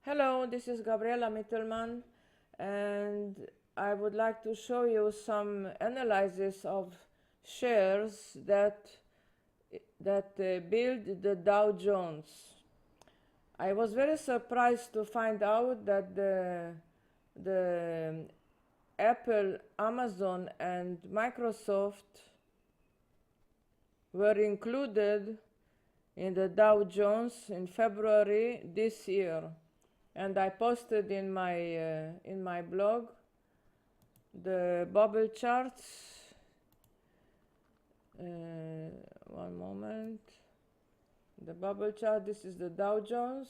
Hello, this is Gabriela Mittelmann, and I would like to show you some analysis of shares that build the Dow Jones. I was very surprised to find out that the Apple, Amazon, and Microsoft were included in the Dow Jones in February this year. And I posted in my blog the bubble charts. One moment. The bubble chart. This is the Dow Jones.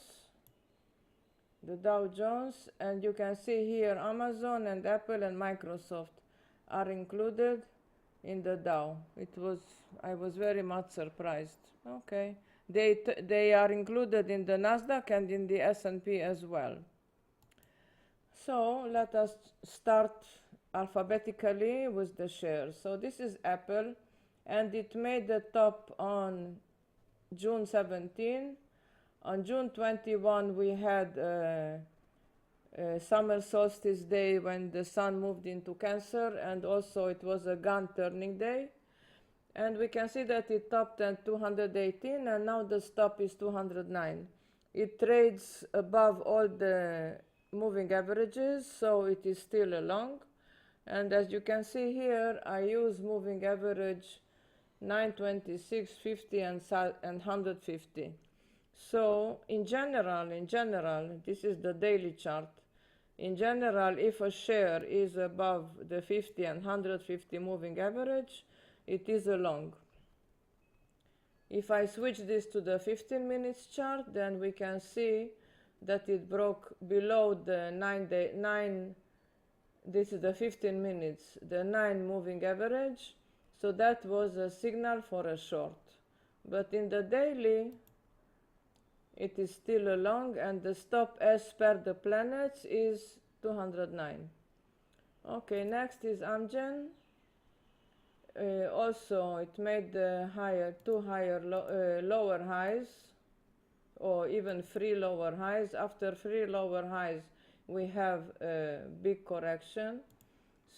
The Dow Jones, and you can see here Amazon and Apple and Microsoft are included in the Dow. I was very much surprised. Okay. They are included in the Nasdaq and in the S&P as well. So let us start alphabetically with the shares. So this is Apple, and it made the top on June 17. On June 21 we had summer solstice day when the sun moved into Cancer, and also it was a gun turning day. And we can see that it topped at 218, and now the stop is 209. It trades above all the moving averages, so it is still a long. And as you can see here, I use moving average 926, 50, and 150. So in general, this is the daily chart. In general, if a share is above the 50 and 150 moving average, it is a long. If I switch this to the 15 minutes chart, then we can see that it broke below the 9, this is the 15 minutes, the 9 moving average. So that was a signal for a short. But in the daily, it is still a long, and the stop as per the planets is 209. Okay, next is Amgen. Also, it made two lower highs, or even 3 lower highs. After 3 lower highs, we have a big correction.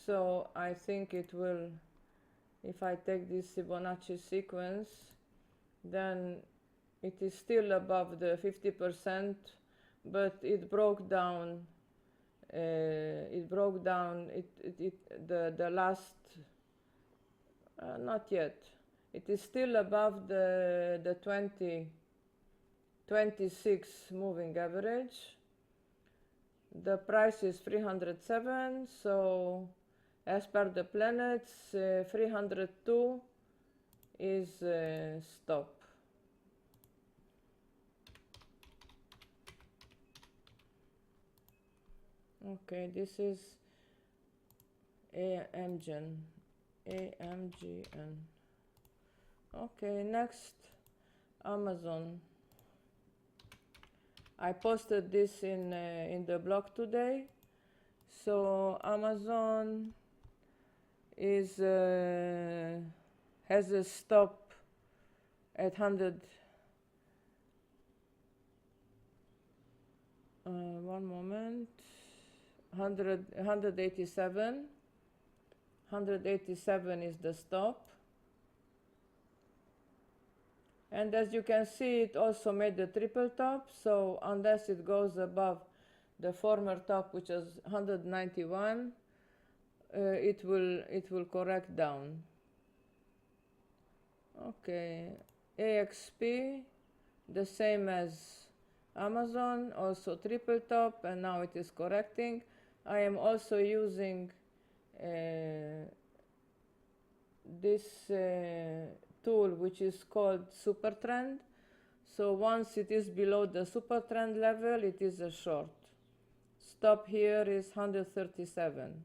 So I think it will, if I take this Fibonacci sequence, then it is still above the 50%, but it broke down. The last. Not yet. It is still above the 26 moving average. The price is 307, so as per the planets, 302 is stop. Okay, this is AMGN. Okay, next, Amazon. I posted this in the blog today. So Amazon is has a stop at 100. One moment. 187. 187 is the stop. And as you can see, it also made the triple top. So unless it goes above the former top, which is 191, it will correct down. Okay, AXP, the same as Amazon, also triple top, and now it is correcting. I am also using this tool, which is called super trend. So once it is below the super trend level, it is a short. Stop here is 137.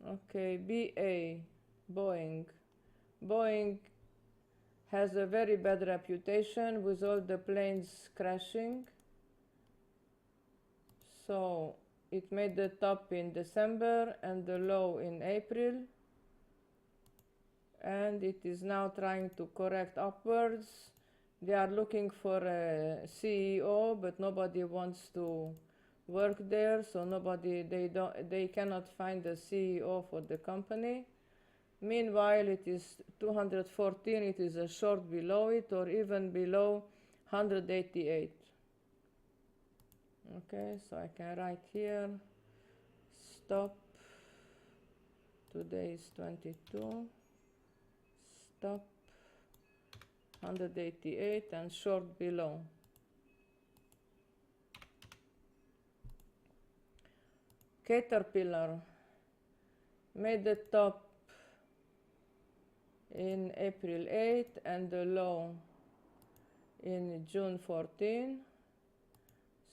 Okay, Boeing has a very bad reputation with all the planes crashing. So it made the top in December and the low in April, and it is now trying to correct upwards, They are looking for a CEO, but nobody wants to work there, so they cannot find a CEO for the company. Meanwhile, it is 214, it is a short below it, or even below 188. Okay, so I can write here, stop, today is 22, stop, 188 and short below. Caterpillar made the top in April 8 and the low in June 14.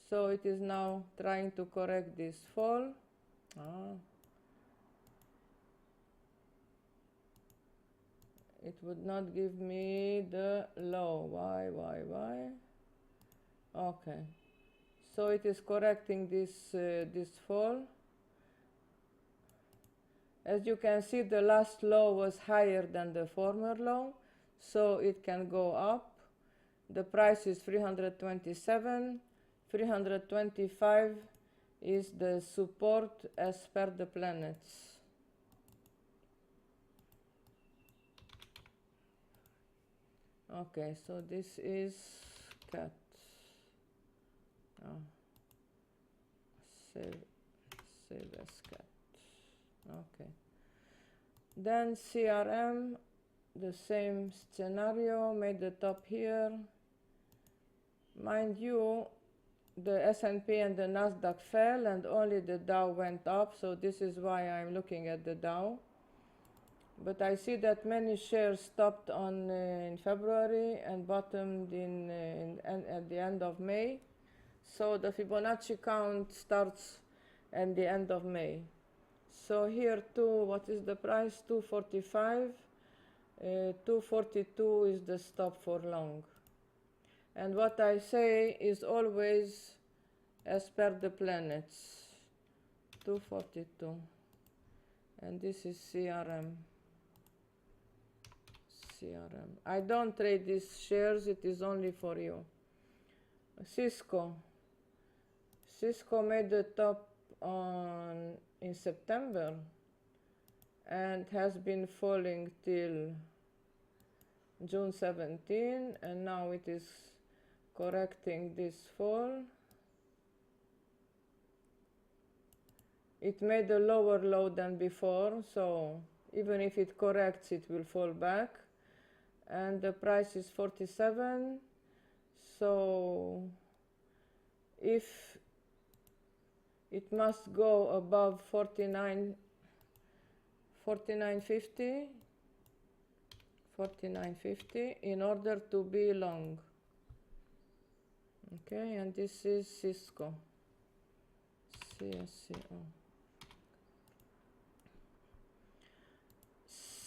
So it is now trying to correct this fall. It would not give me the low. Why? Okay. So it is correcting this fall. As you can see, the last low was higher than the former low, so it can go up. The price is 327. 325 is the support as per the planets. Okay, so this is cat. Save as cat. Okay. Then CRM, the same scenario, made the top here. Mind you, the S&P and the Nasdaq fell and only the Dow went up, so this is why I'm looking at the Dow. But I see that many shares stopped in February and bottomed at the end of May. So the Fibonacci count starts at the end of May. So here too, what is the price? 245. 242 is the stop for long. And what I say is always as per the planets. 242. And this is CRM. I don't trade these shares, it is only for you. Cisco made the top in September and has been falling till June 17, and now it is correcting this fall. It made a lower low than before, so even if it corrects, it will fall back. And the price is 47, so if it must go above 49.50 in order to be long. Okay, and this is Cisco. CSCO.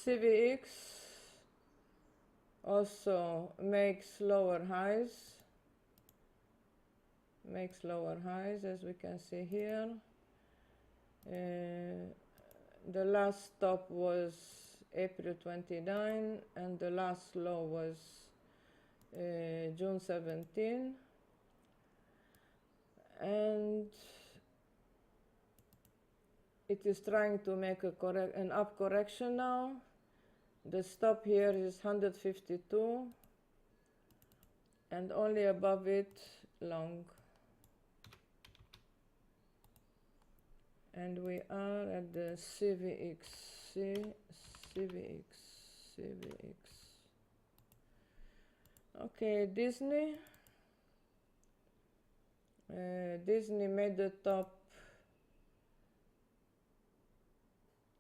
CVX also makes lower highs. As we can see here. The last stop was April 29 and the last low was June 17. And it is trying to make an up correction now. The stop here is 152 and only above it long. And we are at the CVX. Okay, Disney. Disney made the top,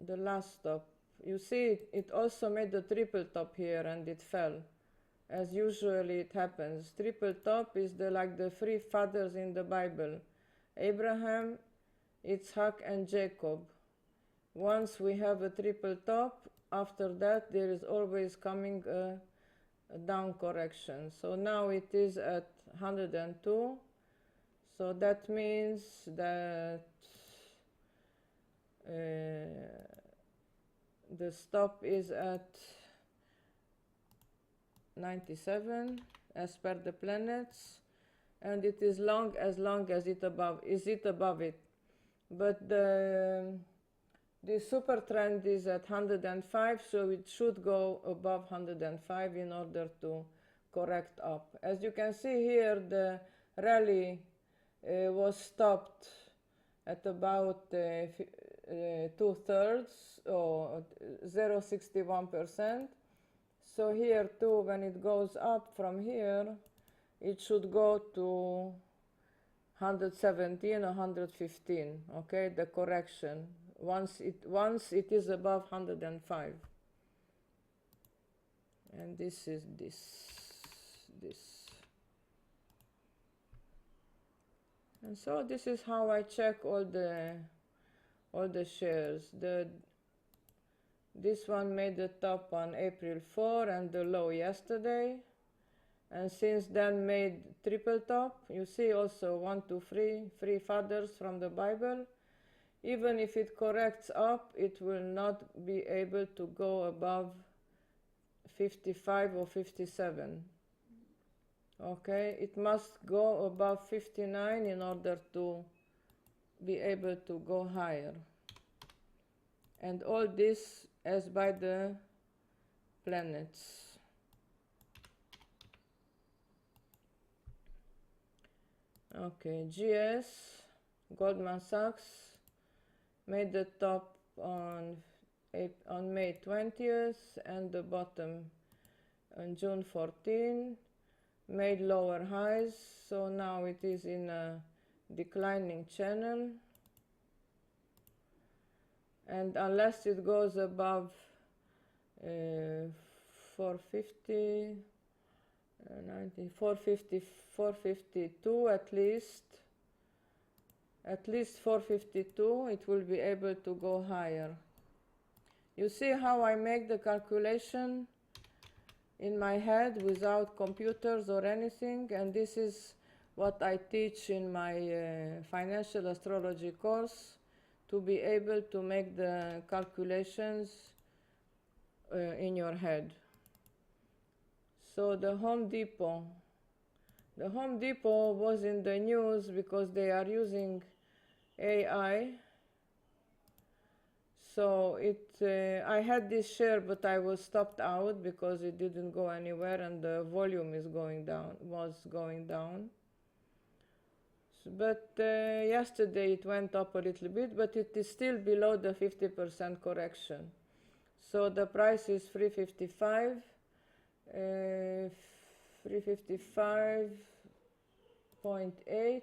the last stop. You see, it also made the triple top here and it fell. As usually it happens. Triple top is like the three fathers in the Bible. Abraham, Yitzhak and Jacob. Once we have a triple top, after that there is always coming a down correction. So now it is at 102. So that means that the stop is at 97 as per the planets, and it is long as it above it. But the super trend is at 105, so it should go above 105 in order to correct up. As you can see here, the rally was stopped at about 2/3 or 0.61%. So here too, when it goes up from here, it should go to 117 or 115, okay, the correction, once it is above 105. And this is this. And so this is how I check all the shares. This one made the top on April 4 and the low yesterday, and since then made triple top. You see also 1, 2, 3 fathers from the Bible. Even if it corrects up, it will not be able to go above 55 or 57. Okay, it must go above 59 in order to be able to go higher. And all this as by the planets. Okay, GS, Goldman Sachs, made the top on May 20th and the bottom on June 14, made lower highs, so now it is in a declining channel. And unless it goes above 450, 452 at least 452, it will be able to go higher. You see how I make the calculation in my head without computers or anything, and this is what I teach in my financial astrology course, to be able to make the calculations in your head. So the Home Depot was in the news because they are using AI. So I had this share, but I was stopped out because it didn't go anywhere and the volume was going down. But yesterday it went up a little bit, but it is still below the 50% correction. So the price is 355, 355.8.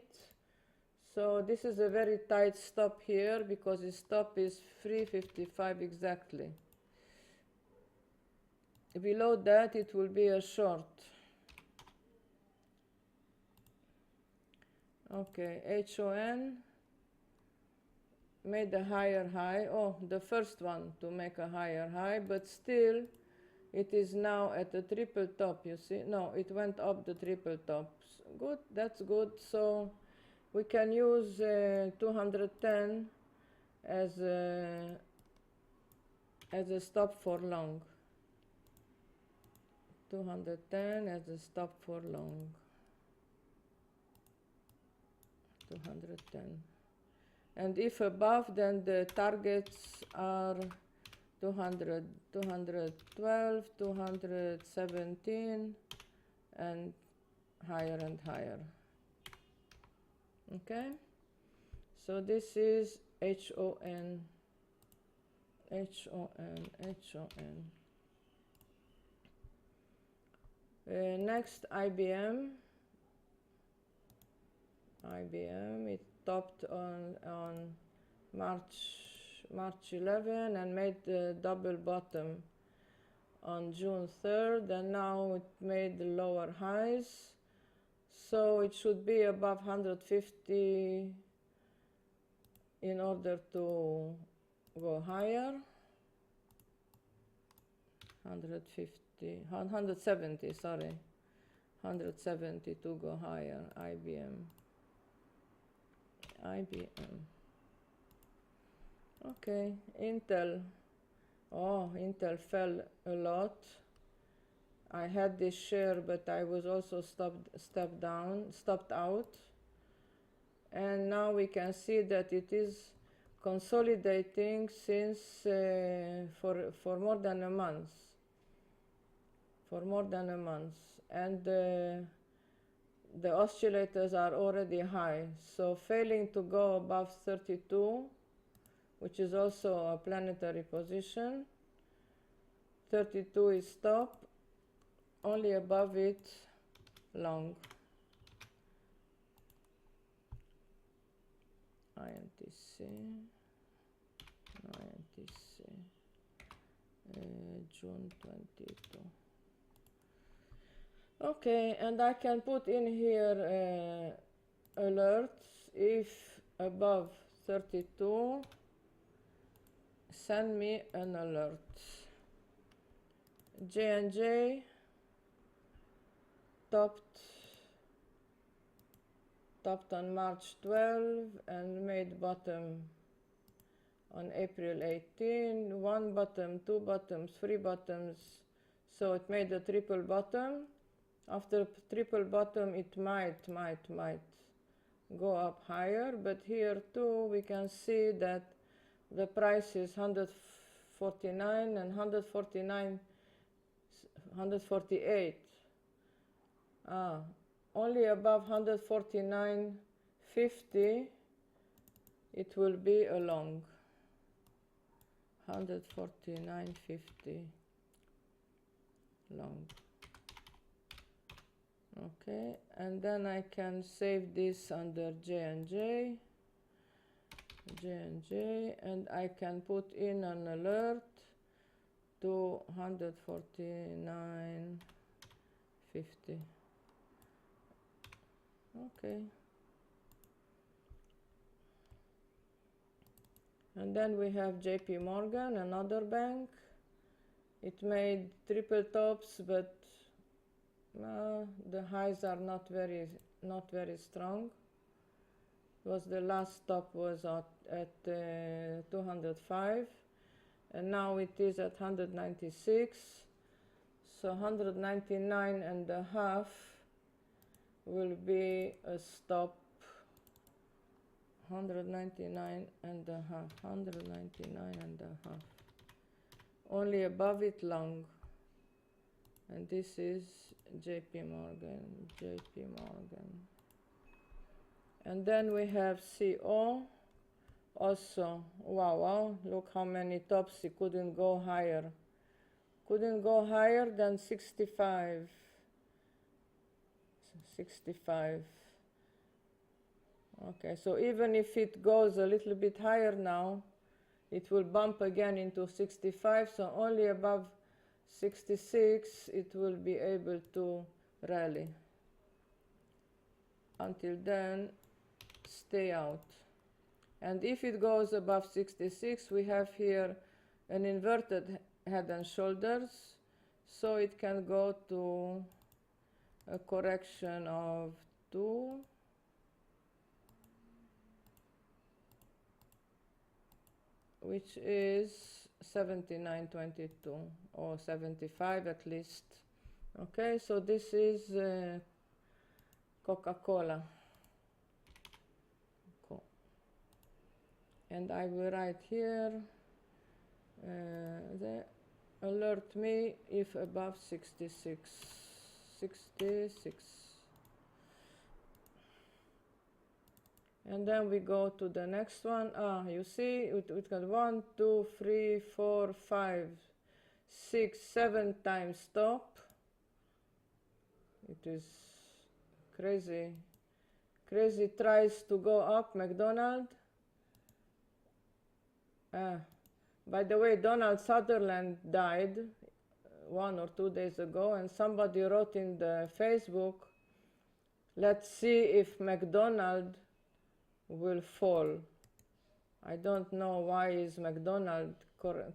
So this is a very tight stop here because the stop is 355 exactly. Below that it will be a short. Okay, HON made a higher high. Oh, the first one to make a higher high, but still it is now at a triple top, you see. No, it went up the triple top. Good, that's good. So we can use 210 as a stop for long. 210 as a stop for long. 210. And if above, then the targets are 200, 212, 217, and higher. Okay? So this is HON. Next, IBM. It topped on March 11 and made the double bottom on June 3rd, and now it made the lower highs. So it should be above 150 in order to go higher. 170, sorry. 170 to go higher, IBM. Okay, Intel. Oh, Intel fell a lot. I had this share, but I was also stopped out. And now we can see that it is consolidating since for more than a month. And the oscillators are already high, so failing to go above 32, which is also a planetary position. 32 is stop, only above it long. INTC, June 22. Okay, and I can put in here alerts if above 32, send me an alert. J&J topped on March 12 and made bottom on April 18, one bottom, two bottoms, three bottoms, so it made a triple bottom. After triple bottom it might go up higher, but here too we can see that the price is 149 and 148. Only above 149.50 it will be a long. 149.50 long. Okay, and then I can save this under J&J, and I can put in an alert to 149.50. Okay. And then we have JP Morgan, another bank. It made triple tops, but the highs are not very strong. The last stop was at 205, and now it is at 196. So 199.5 will be a stop. 199.5. Only above it long. And this is JP Morgan. And then we have CO. Also, wow, look how many tops. It couldn't go higher. Couldn't go higher than 65. Okay, so even if it goes a little bit higher now, it will bump again into 65, so only above 66 it will be able to rally. Until then, stay out. And if it goes above 66, we have here an inverted head and shoulders, so it can go to a correction of 2, which is 79.22 or 75 at least. Okay, so this is Coca-Cola. And I will write here, alert me if above 66. And then we go to the next one. You see, it got 1, 2, 3, 4, 5, 6, 7 times stop. It is crazy tries to go up, McDonald. By the way, Donald Sutherland died 1 or 2 days ago, and somebody wrote in the Facebook, let's see if McDonald will fall. I don't know why is McDonald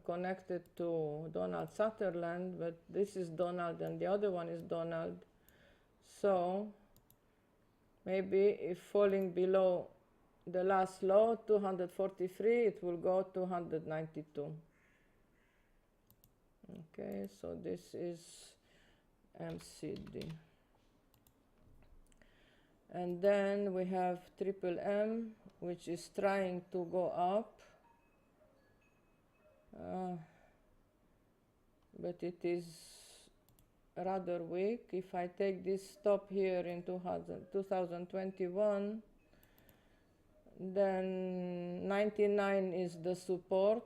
connected to Donald Sutherland, but this is Donald and the other one is Donald. So maybe if falling below the last low, 243, it will go to 192. Okay, so this is, MCD. And then we have triple M, which is trying to go up, but it is rather weak. If I take this stop here in 2021, then 99 is the support,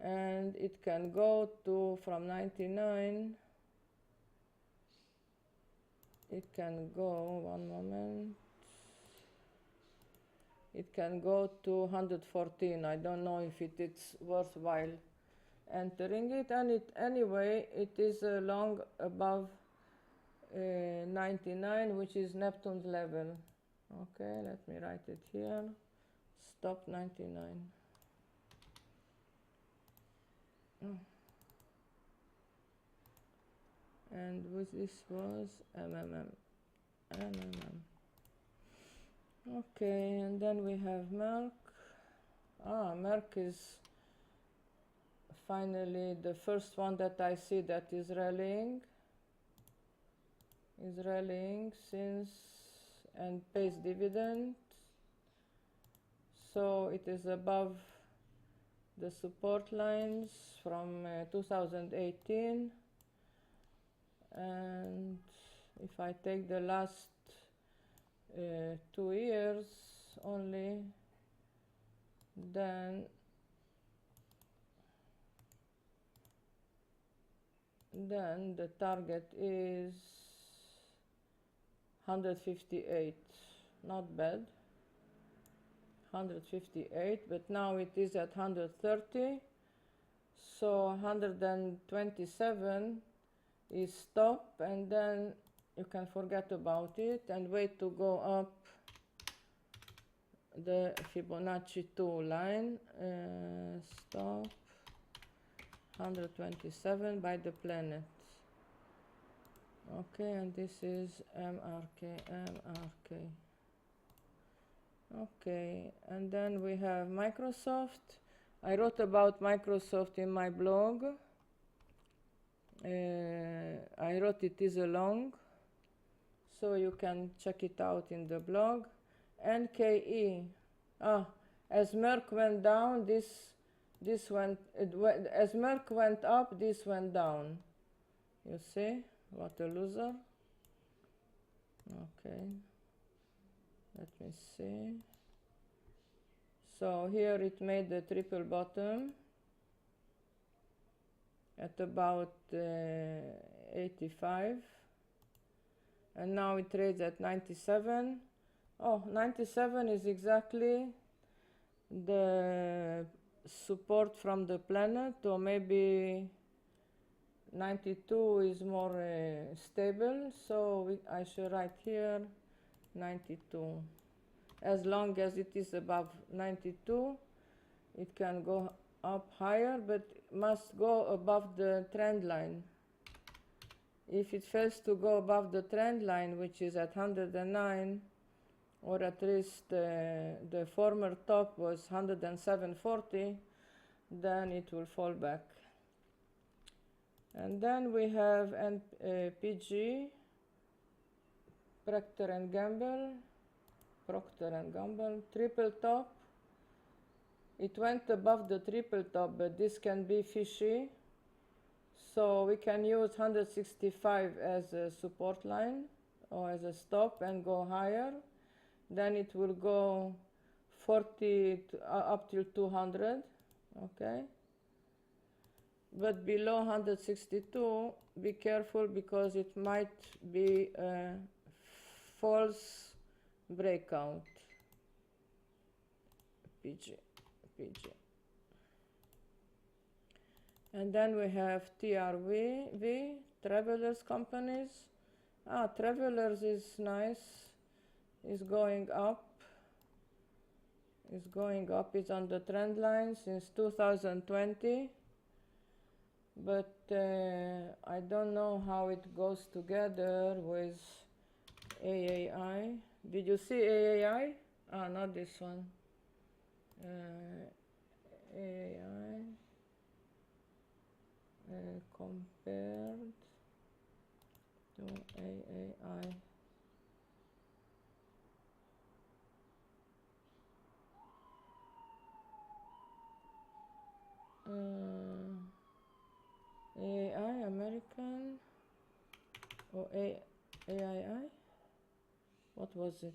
and it can go to, from 99, it can go, one moment, it can go to 114. I don't know if it's worthwhile entering it, and anyway it is long above 99, which is Neptune's level. Okay, let me write it here. Stop 99. And this was MMM. Okay, and then we have Merck. Merck is finally the first one that I see that is rallying since, and pays dividend. So it is above the support lines from 2018, and if I take the last 2 years only, then the target is 158. Not bad, 158, but now it is at 130, so 127 is stop, and then you can forget about it and wait to go up the Fibonacci 2 line. Stop 127 by the planet. Okay, and this is MRK. Okay, and then we have Microsoft. I wrote about Microsoft in my blog. I wrote it is a long, so you can check it out in the blog. NKE. As Merck went down, this went, as Merck went up, this went down. You see, what a loser. Okay, let me see. So here it made the triple bottom at about 85, and now it trades at 97. 97 is exactly the support from the planet, or maybe 92 is more stable, so I should write here 92. As long as it is above 92, it can go up higher, but must go above the trend line. If it fails to go above the trend line, which is at 109, or at least the former top was 107.40, then it will fall back. And then we have PG, Procter & Gamble, triple top. It went above the triple top, but this can be fishy. So we can use 165 as a support line or as a stop and go higher. Then it will go 40 up till 200, okay? But below 162, be careful, because it might be a false breakout. PG. And then we have TRV, Travelers Companies. Travelers is nice, is going up. It's on the trend line since 2020. But I don't know how it goes together with AAI. Did you see AAI? Not this one. AAI compared. to AAI. AAI American or AII? What was it?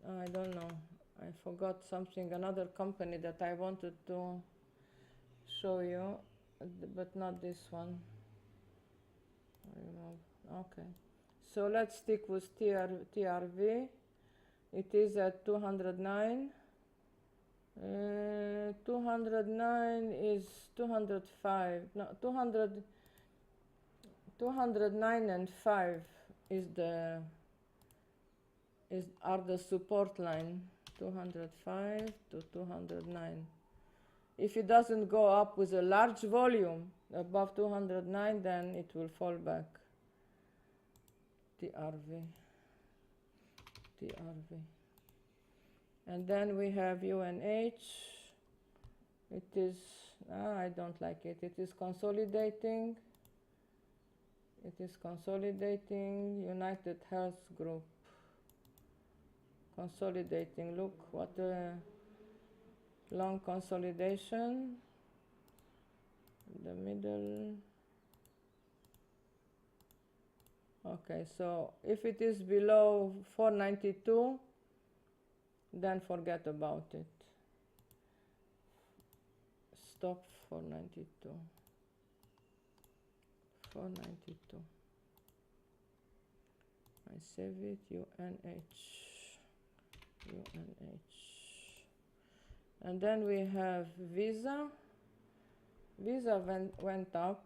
I don't know. I forgot something, another company that I wanted to show you, but not this one. Okay. So let's stick with TRV. It is at 209. 209 is 205. No, 209 and 5 are the support line. 205 to 209. If it doesn't go up with a large volume above 209, then it will fall back. TRV. And then we have UNH. It is, I don't like it. It is consolidating. United Health Group. Consolidating. Look what a long consolidation. The middle. Okay, so if it is below 492, then forget about it. Stop 492. 492. I save it. UNH. And then we have Visa. Visa went up.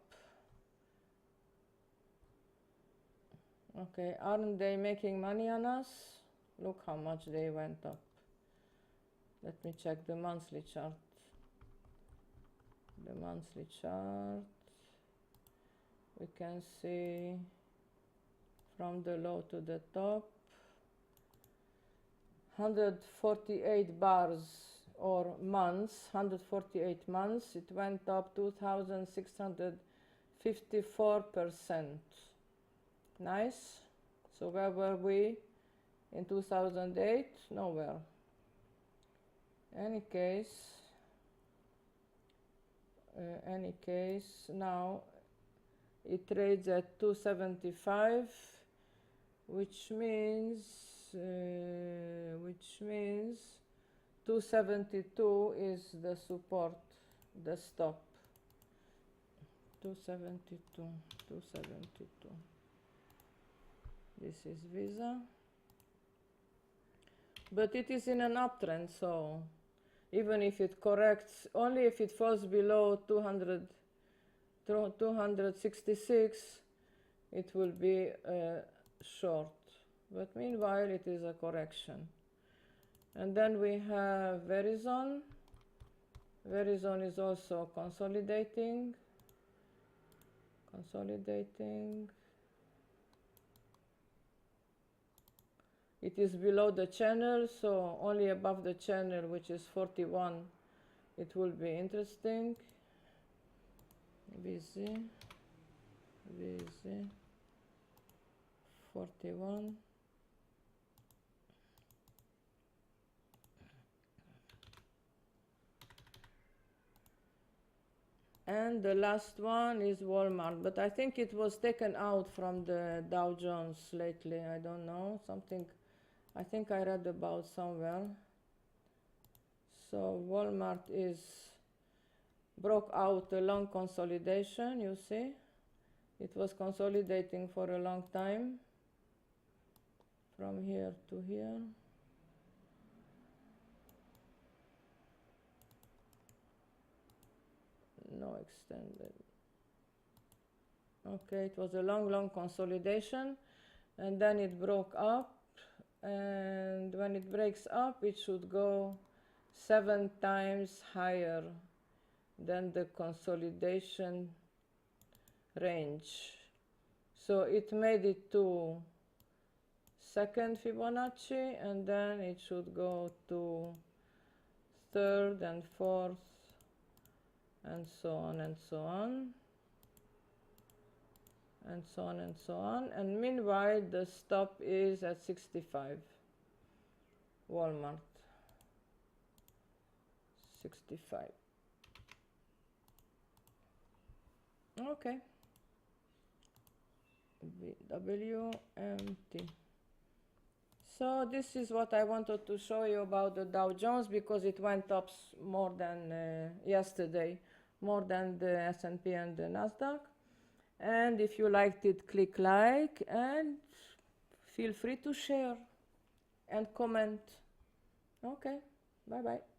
Okay, aren't they making money on us? Look how much they went up. Let me check the monthly chart. We can see from the low to the top. 148 bars or months, 148 months. It went up 2,654%. Nice. So where were we in 2008? Nowhere. Any case, now it trades at 275, which means 272 is the support, the stop. 272. This is Visa. But it is in an uptrend, so even if it corrects, only if it falls below 266, it will be short. But meanwhile, it is a correction. And then we have Verizon. Verizon is also consolidating. It is below the channel, so only above the channel, which is 41, it will be interesting. VZ 41. And the last one is Walmart, but I think it was taken out from the Dow Jones lately. I don't know, something I think I read about somewhere. So Walmart broke out a long consolidation, you see. It was consolidating for a long time, from here to here. No extended. Okay, it was a long consolidation, and then it broke up, and when it breaks up, it should go 7 times higher than the consolidation range. So it made it to second Fibonacci, and then it should go to third and fourth, and so on and so on. and so on and so on. And meanwhile, the stop is at 65. Walmart, 65. Okay. WMT. So this is what I wanted to show you about the Dow Jones, because it went up more than yesterday, more than the S&P and the Nasdaq. And if you liked it, click like and feel free to share and comment. Okay, bye-bye.